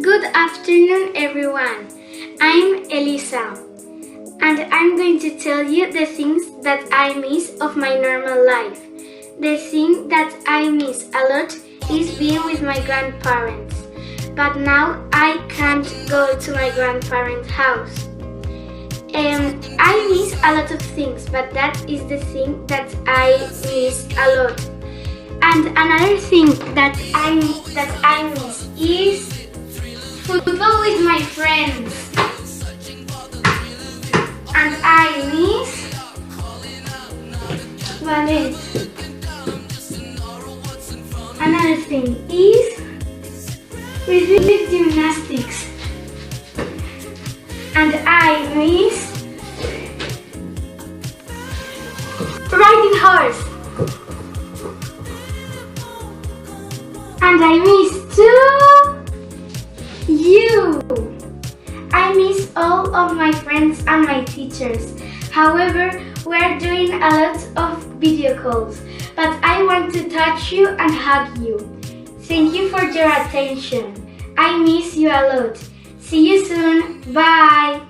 Good afternoon, everyone. I'm Elisa, and I'm going to tell you the things that I miss of my normal life. The thing that I miss a lot is being with my grandparents, but now I can't go to my grandparents' house. I miss a lot of things, but that is the thing that I miss a lot. And another thing that I miss is football with my friends. And I miss ballet. Another thing is rhythmic gymnastics. And I miss riding horse. And I miss too you. I miss all of my friends and my teachers. However, we're doing a lot of video calls, but I want to touch you and hug you. Thank you for your attention. I miss you a lot. See you soon. Bye.